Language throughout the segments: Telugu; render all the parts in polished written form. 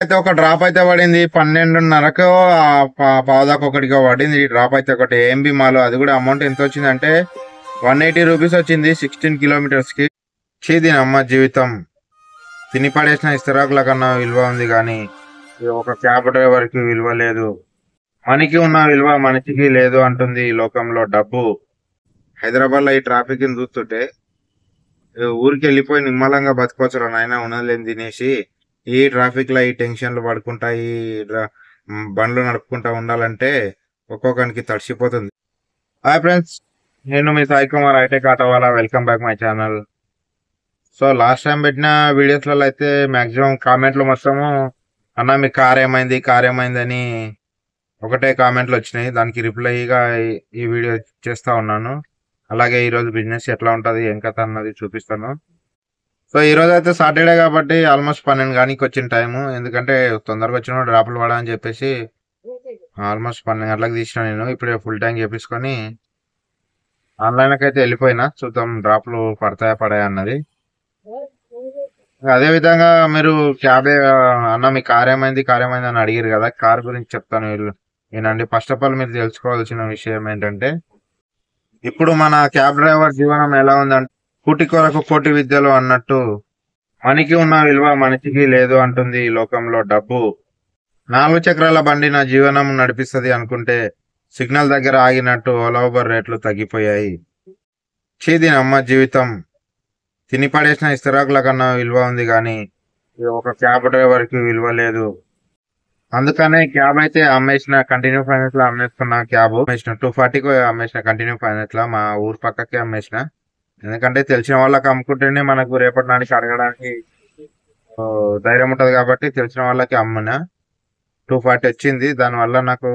అయితే ఒక డ్రాప్ అయితే పడింది 12:30కో పావుదాకా ఒకటికో పడింది ఈ డ్రాప్ అయితే ఒకటి ఏఎంబి మాలో. అది కూడా అమౌంట్ ఎంత వచ్చిందంటే 180 రూపీస్ వచ్చింది 16 కిలోమీటర్స్ కి. దీని అమ్మ జీవితం, తిని పడేసిన ఇస్తరాకుల కన్నా విలువ ఉంది కానీ ఒక క్యాబ్ డ్రైవర్ కి విలువ లేదు. మనకి ఉన్న విలువ మనిషికి లేదు అంటుంది ఈ లోకంలో డబ్బు. హైదరాబాద్ లో ఈ ట్రాఫిక్ ని చూస్తుంటే ఊరికి వెళ్ళిపోయి నిమ్మలంగా బతకొచ్చురా నాయన, ఉన్నది తినేసి ఈ ట్రాఫిక్ లో ఈ టెన్షన్లు పడుకుంటా ఈ బండ్లు నడుపుకుంటా ఉండాలంటే ఒక్కొక్కరికి తడిసిపోతుంది. హాయ్ ఫ్రెండ్స్, నేను మీ సాయి కుమార్, హైటెక్ ఆటో వాళ్ళ. Welcome back my channel. So last time పెట్టిన వీడియోస్లలో అయితే మాక్సిమం కామెంట్లు మొత్తము అన్న మీ కార్ ఏమైంది అని ఒకటే కామెంట్లు వచ్చినాయి. దానికి రిప్లైగా ఈ వీడియో చేస్తా ఉన్నాను. అలాగే ఈరోజు బిజినెస్ ఎట్లా ఉంటుంది ఏం కథ అన్నది చూపిస్తాను. సో ఈ రోజు అయితే సాటర్డే కాబట్టి ఆల్మోస్ట్ 12 గంటలకు వచ్చిన టైము. ఎందుకంటే తొందరగా వచ్చిన డ్రాపులు పడా అని చెప్పేసి ఆల్మోస్ట్ 12 గంటలకు తీసిన. నేను ఇప్పుడే ఫుల్ ట్యాంక్ చేపించుకొని ఆన్లైన్కి అయితే వెళ్ళిపోయినా. చూద్దాం డ్రాప్లు పడతాయా అన్నది. అదే విధంగా మీరు క్యాబ్ అన్న మీ కార్ ఏమైంది అని అడిగారు కదా. కార్ గురించి చెప్తాను ఏనండి. ఫస్ట్ ఆఫ్ ఆల్ మీరు తెలుసుకోవాల్సిన విషయం ఏంటంటే, ఇప్పుడు మన క్యాబ్ డ్రైవర్ జీవనం ఎలా ఉందంటే కూటి కొరకు కోటి విద్యలు అన్నట్టు మనకి ఉన్న విలువ మనిషికి లేదు అంటుంది ఈ లోకంలో డబ్బు. 4 చక్రాల బండి నా జీవనం నడిపిస్తుంది అనుకుంటే సిగ్నల్ దగ్గర ఆగినట్టు ఓలా ఊబర్ రేట్లు తగ్గిపోయాయి. దీని అమ్మ జీవితం, తిని పడేసిన ఇస్తరాకుల కన్నా విలువ ఉంది కానీ ఒక క్యాబ్ డ్రైవర్ కి విలువ లేదు. అందుకనే క్యాబ్ అయితే అమ్మేసిన, కంటిన్యూ ఫైనాన్స్ లో అమ్మేస్తున్నా. క్యాబ్ అమ్మేసిన 240కి అమ్మేసిన, కంటిన్యూ ఫైనాన్స్ లో మా ఊరు పక్కకి అమ్మేసిన. ఎందుకంటే తెలిసిన వాళ్ళకి అమ్ముకుంటేనే మనకు రేపటి నాటికి అడగడానికి ధైర్యం ఉంటది కాబట్టి తెలిసిన వాళ్ళకి అమ్మిన. 240 వచ్చింది. దానివల్ల నాకు,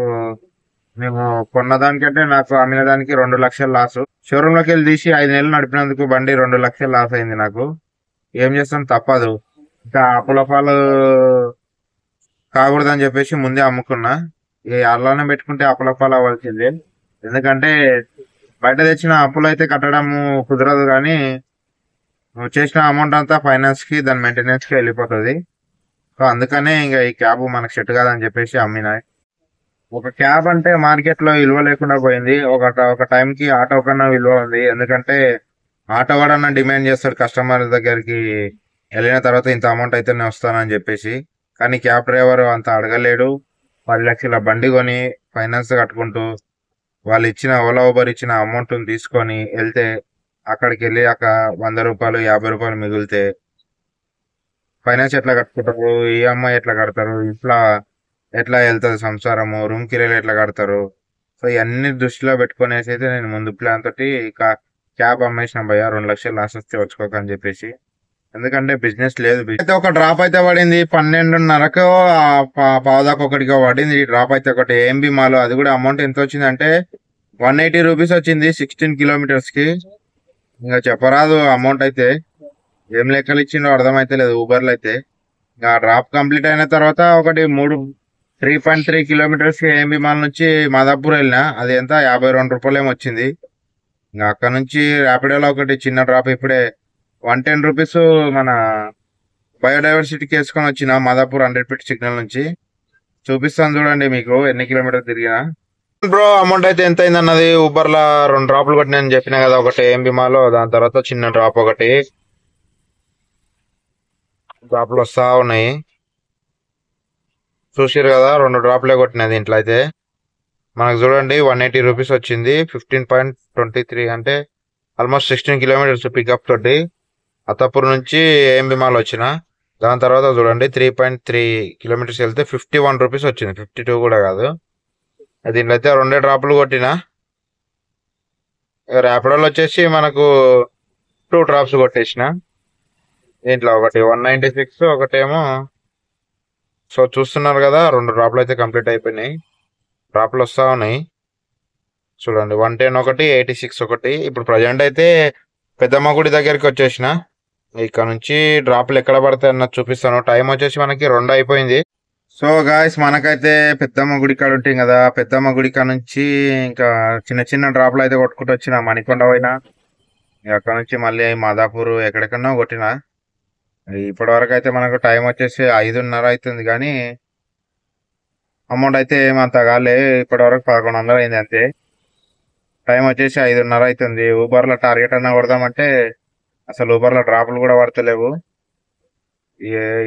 మేము కొన్న దానికంటే నాకు అమ్మిన దానికి 2 లక్షలు లాస్. షోరూమ్ లోకి వెళ్ళి తీసి 5 నెలలు నడిపినందుకు బండి 2 లక్షలు లాస్ అయింది నాకు. ఏం చేస్తాం, తప్పదు. ఇంకా అప్పులపాలు కాకూడదని చెప్పేసి ముందే అమ్ముకున్నా. ఈ అల్లానే పెట్టుకుంటే అప్పులపాలు అవ్వాల్సిందే. ఎందుకంటే బయట తెచ్చిన అప్పులు అయితే కట్టడము కుదరదు, కానీ నువ్వు చేసిన అమౌంట్ అంతా ఫైనాన్స్ కి, దాని మెయింటెనెన్స్ కి వెళ్ళిపోతుంది. సో అందుకనే ఇంకా ఈ క్యాబ్ మనకు సెట్ కాదని చెప్పేసి అమ్మినా. ఒక క్యాబ్ అంటే మార్కెట్ లో విలువ లేకుండా పోయింది. ఒక టైంకి ఆటో కన్నా విలువ ఉంది. ఎందుకంటే ఆటో వాడన్నా డిమాండ్ చేస్తాడు కస్టమర్ దగ్గరికి వెళ్ళిన తర్వాత, ఇంత అమౌంట్ అయితే నేను వస్తానని చెప్పేసి. కానీ క్యాబ్ డ్రైవర్ అంత అడగలేడు. 10 లక్షల బండి కొని ఫైనాన్స్ కట్టుకుంటూ వాళ్ళు ఇచ్చిన, ఓలా ఊబర్ ఇచ్చిన అమౌంట్ తీసుకొని వెళ్తే అక్కడికి వెళ్ళి 100 రూపాయలు 50 రూపాయలు మిగిలితే ఫైనాన్స్ ఎట్లా కట్టుకుంటారు, ఈఎంఐ ఎట్లా కడతారు, ఇట్లా ఎట్లా వెళ్తుంది సంసారము, రూమ్ కిరాయిలు ఎట్లా కడతారు. సో ఇవన్నీ దృష్టిలో పెట్టుకునేసి అయితే నేను ముందు ప్లాన్ తోటి క్యాబ్ అమ్మేసిన భయ్య. 2 లక్షలు లాస్ వస్తే వచ్చుకోకని చెప్పేసి. ఎందుకంటే బిజినెస్ లేదు. అయితే ఒక డ్రాప్ అయితే పడింది 12:30కో పావుదాకా ఒకటికో పడింది ఈ డ్రాప్ అయితే ఒకటి ఏఎంబి మాలో. అది కూడా అమౌంట్ ఎంత వచ్చిందంటే 180 రూపీస్ వచ్చింది 16 కిలోమీటర్స్ కి. ఇంకా చెప్పరాదు అమౌంట్ అయితే. ఏం లెక్కలు ఇచ్చిండో అర్థమైతే లేదు ఊబర్లో అయితే. ఇంకా డ్రాప్ కంప్లీట్ అయిన తర్వాత ఒకటి 3.3 కిలోమీటర్స్ కి ఏఎంబి మాల్ నుంచి మాదాపూర్ వెళ్ళినా. అది ఎంత 52 రూపాయలు ఏమో వచ్చింది. ఇంకా అక్కడ నుంచి ర్యాపిడోలో ఒకటి చిన్న డ్రాప్ ఇప్పుడే 110 రూపీస్ మన బయోడైవర్సిటీకి వేసుకొని వచ్చిన మాదాపూర్ 100 ఫీట్ సిగ్నల్ నుంచి. చూపిస్తాను చూడండి మీకు ఎన్ని కిలోమీటర్ తిరిగినా. బ్రో అమౌంట్ అయితే ఎంత అయింది అన్నది. ఊబర్ లా 2 డ్రాప్లు కొట్టి నేను చెప్పిన కదా, ఒకటి ఏఎంబి మాలో, దాని తర్వాత చిన్న డ్రాప్ ఒకటి. డ్రాప్లు వస్తా ఉన్నాయి చూసారు కదా. 2 డ్రాప్లే కొట్టినది దీంట్లో అయితే. మనకు చూడండి 180 రూపీస్ వచ్చింది. 15.23 అంటే ఆల్మోస్ట్ 16 కిలోమీటర్స్ పికప్ తోటి అత్తాపూర్ నుంచి ఏఎంబి మాల్ వచ్చిన. దాని తర్వాత చూడండి 3.3 కిలోమీటర్స్ వెళ్తే 51 రూపీస్ వచ్చింది. 52 కూడా కాదు. దీంట్లో అయితే 2 డ్రాప్లు కొట్టిన. ర్యాపిడోలో వచ్చేసి మనకు 2 డ్రాప్స్ కొట్టేసిన. దీంట్లో ఒకటి 196, ఒకటేమో. సో చూస్తున్నారు కదా, 2 డ్రాప్లు అయితే కంప్లీట్ అయిపోయినాయి. డ్రాప్లు వస్తా ఉన్నాయి చూడండి. 110 ఒకటి, 86 ఒకటి. ఇప్పుడు ప్రజెంట్ అయితే పెద్దమ్మ గుడి దగ్గరికి వచ్చేసిన. ఇక్కడ నుంచి డ్రాప్లు ఎక్కడ పడతాయి అన్నది చూపిస్తాను. టైం వచ్చేసి మనకి 2 అయిపోయింది. సో గాయస్, మనకైతే పెద్దమ్మ గుడి కాడ ఉంటాం కదా. పెద్దమ్మ గుడి కాడ నుంచి ఇంకా చిన్న చిన్న డ్రాప్లు అయితే కొట్టుకుంటూ వచ్చిన. మణికొండ పోయినా, అక్కడ నుంచి మళ్ళీ మాదాపూర్ ఎక్కడెక్కడో కొట్టిన. ఇప్పటి వరకు అయితే మనకు టైం వచ్చేసి 5:30 అవుతుంది కానీ అమౌంట్ అయితే ఏమంత కాలే. ఇప్పటి వరకు 1100 అయింది అంతే. టైం వచ్చేసి 5:30 అవుతుంది. ఊబర్ లో టార్గెట్ అన్నా కొడదామంటే అసలు ఊబర్ లో డ్రాపులు కూడా పడతలేవు.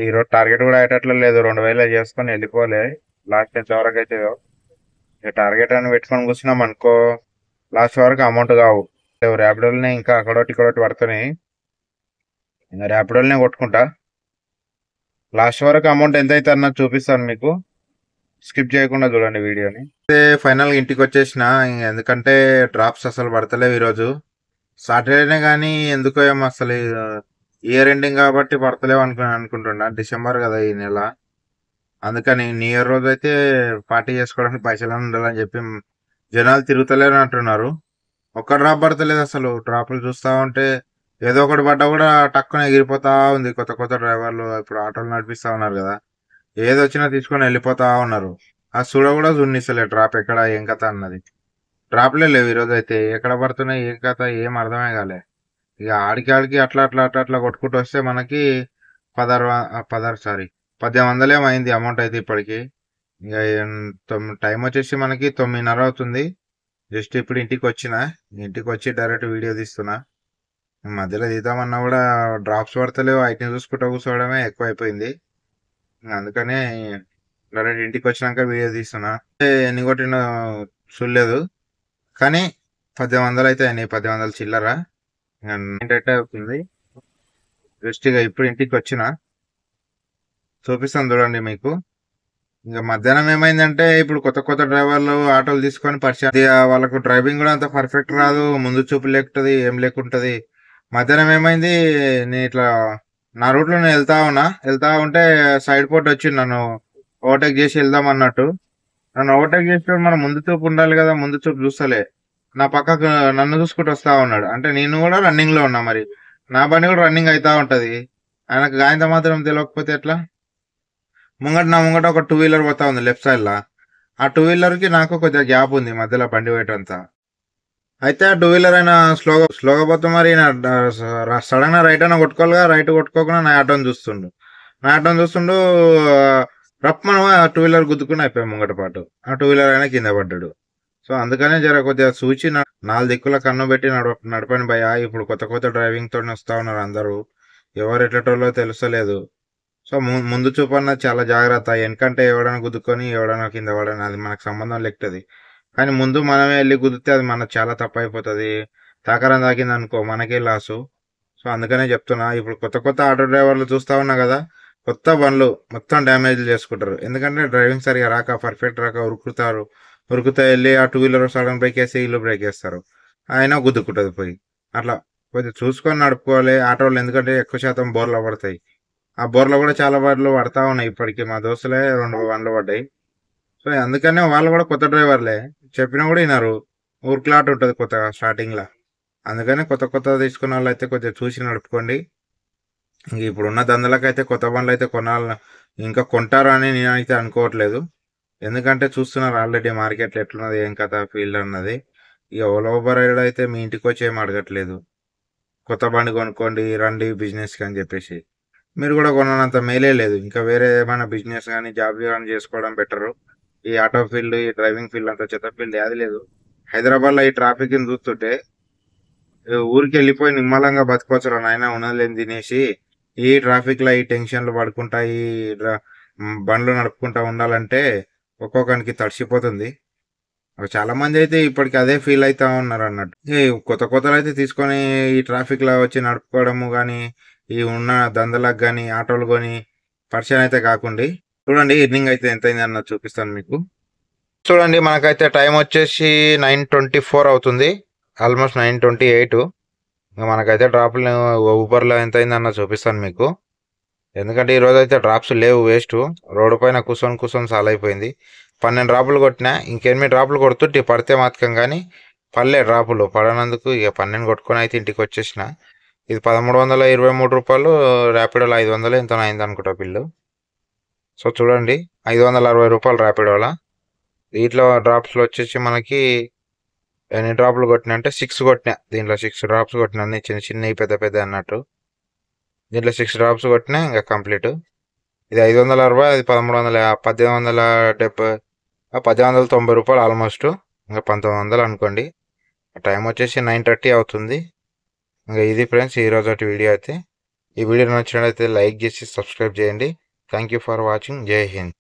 ఈరోజు టార్గెట్ కూడా అయ్యేటట్లు లేదు. 2000 చేసుకొని వెళ్ళిపోలే. లాస్ట్ ఎంత వరకు అయితే టార్గెట్ అని పెట్టుకొని కూర్చున్నాం అనుకో, లాస్ట్ వరకు అమౌంట్ కావు. ర్యాపిడోల్ని ఇంకా అక్కడోటి ఇక్కడోటి పడుతున్నాయి. ఇంకా ర్యాపిడోల్నే కొట్టుకుంటా. లాస్ట్ వరకు అమౌంట్ ఎంత అయితే అన్నది చూపిస్తాను మీకు. స్కిప్ చేయకుండా చూడండి వీడియోని. ఫైనల్ గా ఇంటికి వచ్చేసిన. ఎందుకంటే డ్రాప్స్ అసలు పడతలేవు ఈరోజు. సాటర్డేనే కానీ ఎందుకో ఏమో అసలు ఇయర్ ఎండింగ్ కాబట్టి పడతలేవు అనుకుంటున్నా. డిసెంబర్ కదా ఈ నెల. అందుకని న్యూ ఇయర్ రోజు అయితే పార్టీ చేసుకోవడానికి పైసలు ఉండాలని చెప్పి జనాలు తిరుగుతలేరు అంటున్నారు. ఒక్క డ్రాప్ పడతలేదు అసలు. డ్రాప్లు చూస్తా ఉంటే ఏదో ఒకటి పడ్డా కూడా టక్కున ఎగిరిపోతా ఉంది. కొత్త కొత్త డ్రైవర్లు ఇప్పుడు ఆటోలు నడిపిస్తా ఉన్నారు కదా, ఏది వచ్చినా తీసుకొని వెళ్ళిపోతా ఉన్నారు. ఆ చూడ కూడా చూడనిస్తలే డ్రాప్ ఎక్కడ ఏం కథ అన్నది. డ్రాప్లే లేవు ఈరోజు అయితే. ఎక్కడ పడుతున్నాయి ఏం కథ ఏం అర్థమే కాలే. ఇక ఆడికి ఆడికి అట్లా అట్లా అట్లా అట్లా కొట్టుకుంటూ వస్తే మనకి 1800 ఏమో అయింది అమౌంట్ అయితే ఇప్పటికి. ఇక టైం వచ్చేసి మనకి 9:30 అవుతుంది. జస్ట్ ఇప్పుడు ఇంటికి వచ్చిన. ఇంటికి వచ్చి డైరెక్ట్ వీడియో తీస్తున్నా. మధ్యలో తీద్దామన్నా కూడా డ్రాప్స్ పడతలేవు. వాటిని చూసుకుంటూ కూర్చోవడమే ఎక్కువ అయిపోయింది. అందుకనే డైరెక్ట్ ఇంటికి వచ్చినాక వీడియో తీస్తున్నా. ఎన్ని కొట్టిన చూడలేదు కానీ 1800 అయితే అయినాయి. 1800 చిల్లర ఏంటంటే అవుతుంది. జస్ట్ ఇక ఇప్పుడు ఇంటికి వచ్చిన చూపిస్తాను చూడండి మీకు. ఇంకా మధ్యాహ్నం ఏమైందంటే ఇప్పుడు కొత్త కొత్త డ్రైవర్లు ఆటోలు తీసుకొని పరిచయం. వాళ్ళకు డ్రైవింగ్ కూడా అంత పర్ఫెక్ట్ రాదు. ముందు చూపు లేకుంటది, ఏం లేకుంటది. మధ్యాహ్నం ఏమైంది, నేను ఇట్లా నా రూట్ లో నేను వెళ్తా ఉంటే సైడ్ పోర్ట్ వచ్చి నన్ను ఓవర్టేక్ చేసి వెళ్దాం అన్నట్టు. నన్ను ఓవర్టేక్ చేసి మన ముందు చూపు ఉండాలి కదా, ముందు చూపు చూస్తలే. నా పక్కకు నన్ను చూసుకుంటూ వస్తా ఉన్నాడు. అంటే నేను కూడా రన్నింగ్ లో ఉన్నా. మరి నా బండి కూడా రన్నింగ్ అవుతా ఉంటది. ఆయనకు గాయంత మాత్రం తెలియకపోతే ఎట్లా. నా ముంగట ఒక 2 వీలర్ పోతా ఉంది లెఫ్ట్ సైడ్ లా. ఆ 2 వీలర్ కి నాకు కొద్దిగా గ్యాప్ ఉంది మధ్యలో బండి పోయేటంతా. అయితే ఆ 2 వీలర్ అయినా స్లోగా పోతే మరి సడన్ గా రైట్ అయినా కొట్టుకోవాలిగా. రైట్ కొట్టుకోకుండా నా ఆటోని చూస్తుండు. రప్పమని 2 వీలర్ గుద్దుకుని అయిపోయాయి ముంగట పాటు. ఆ 2 వీలర్ అయినా కింద పడ్డాడు. సో అందుకనే జర కొద్దిగా సూచి 4 దిక్కుల కన్ను పెట్టి నడపండి భయ. ఇప్పుడు కొత్త కొత్త డ్రైవింగ్ తోనే వస్తా ఉన్నారు అందరూ. ఎవరు ఎట్లటోళ్ళో తెలుస్తలేదు. సో ముందు చూపు అన్నది చాలా జాగ్రత్త. ఎందుకంటే ఎవడైనా గుద్దుకొని ఎవడైనా కింద పడని అది మనకు సంబంధం లేకుతుంది. కానీ ముందు మనమే వెళ్ళి గుద్దితే అది మనకు చాలా తప్పు అయిపోతుంది. తాకరం తాకింది అనుకో మనకే లాసు. సో అందుకనే చెప్తున్నా. ఇప్పుడు కొత్త కొత్త ఆటో డ్రైవర్లు చూస్తా ఉన్నా కదా, కొత్త బండ్లు మొత్తం డ్యామేజ్ చేసుకుంటారు. ఎందుకంటే డ్రైవింగ్ సరిగా రాక, పర్ఫెక్ట్ రాక ఉరుకుతా వెళ్ళి ఆ 2 వీలర్ సడన్ బ్రేక్ వేసి ఇల్లు బ్రేక్ వేస్తారు. అయినా గుద్దుకుంటుంది పోయి. అట్లా కొద్దిగా చూసుకొని నడుపుకోవాలి ఆటోలు. ఎందుకంటే ఎక్కువ శాతం బోర్లు పడతాయి. ఆ బోర్లో కూడా చాలా బండ్లు పడతా ఉన్నాయి. ఇప్పటికి మా దోస్తులే 2 బండ్లు పడ్డాయి. సో అందుకనే వాళ్ళు కూడా కొత్త డ్రైవర్లే. చెప్పినా కూడా వినరు. ఊరుకులాట ఉంటుంది కొత్తగా స్టార్టింగ్ లా. అందుకనే కొత్త కొత్త తీసుకున్న వాళ్ళు అయితే కొద్దిగా చూసి నడుపుకోండి. ఇంక ఇప్పుడున్న దందలకైతే కొత్త బండ్లు అయితే ఇంకా కొంటారు అని నేనైతే అనుకోవట్లేదు. ఎందుకంటే చూస్తున్నారు ఆల్రెడీ మార్కెట్లో ఎట్లున్నది, ఏం కథ ఫీల్డ్ అన్నది. ఇక ఓవర్ రైడ్ అయితే మీ ఇంటికి వచ్చి ఏం అడగట్లేదు. కొత్త బండి కొనుక్కోండి రండి బిజినెస్కి అని చెప్పేసి. మీరు కూడా కొనంత మేలే లేదు. ఇంకా వేరే ఏమైనా బిజినెస్ కానీ జాబ్ కానీ చేసుకోవడం బెటరు. ఈ ఆటో ఫీల్డ్, ఈ డ్రైవింగ్ ఫీల్డ్ అంతా చెత్త ఫీల్డ్ అది లేదు. హైదరాబాద్లో ఈ ట్రాఫిక్ ని చూస్తుంటే ఊరికి వెళ్ళిపోయి నిమ్మలంగా బతకొచ్చురా నాయన ఉన్నలేని తినేసి. ఈ ట్రాఫిక్ లో ఈ టెన్షన్లు పడుకుంటా ఈ బండ్లు నడుపుకుంటా ఉండాలంటే ఒక్కొక్కరికి తడిసిపోతుంది. చాలా మంది అయితే ఇప్పటికి అదే ఫీల్ అవుతా ఉన్నారు అన్నట్టు. కొత్త కొత్తలు అయితే తీసుకొని ఈ ట్రాఫిక్ లో వచ్చి నడుపుకోవడము కానీ, ఈ ఉన్న దందలకు కానీ ఆటోలు కొని పరిచయం అయితే కాకుండా. చూడండి ఎర్నింగ్ అయితే ఎంత అయింది అన్నది చూపిస్తాను మీకు. చూడండి మనకైతే టైం వచ్చేసి 9:24 అవుతుంది. ఆల్మోస్ట్ 9:28. మనకైతే డ్రాప్లు ఊబర్లో ఎంత అయింది అన్నది చూపిస్తాను మీకు. ఎందుకంటే ఈరోజు అయితే డ్రాప్స్ లేవు, వేస్ట్. రోడ్డు పైన కూర్చొని చాలా అయిపోయింది. 12 డ్రాపులు కొట్టినా. ఇంకెనిమిది డ్రాపులు కొడుతుంటే పడితే మాత్రం కానీ పడలే డ్రాపులు. పడనందుకు ఇక 12 కొట్టుకొని అయితే ఇంటికి వచ్చేసిన. ఇది 1323 రూపాయలు. ర్యాపిడోలో 500 ఎంతో అయింది అనుకుంటా బిల్లు. సో చూడండి 560 రూపాయలు ర్యాపిడోలా. దీంట్లో డ్రాప్స్లో వచ్చేసి మనకి ఎన్ని డ్రాప్లు కొట్టినా అంటే 6 కొట్టినా. దీంట్లో 6 డ్రాప్స్ కొట్టినా. అన్ని చిన్న చిన్నవి పెద్ద పెద్ద అన్నట్టు. దీంట్లో 6 డ్రాప్స్ కొట్టినా ఇంకా కంప్లీట్. ఇది 560, అది 1870, 1890 రూపాయలు ఆల్మోస్ట్. ఇంకా 1900 అనుకోండి. టైం వచ్చేసి 9:30 అవుతుంది. ఇంకా ఇది ఫ్రెండ్స్ ఈరోజు వీడియో అయితే. ఈ వీడియో నచ్చినట్లయితే లైక్ చేసి సబ్స్క్రైబ్ చేయండి. Thank you for watching. జై హింద్.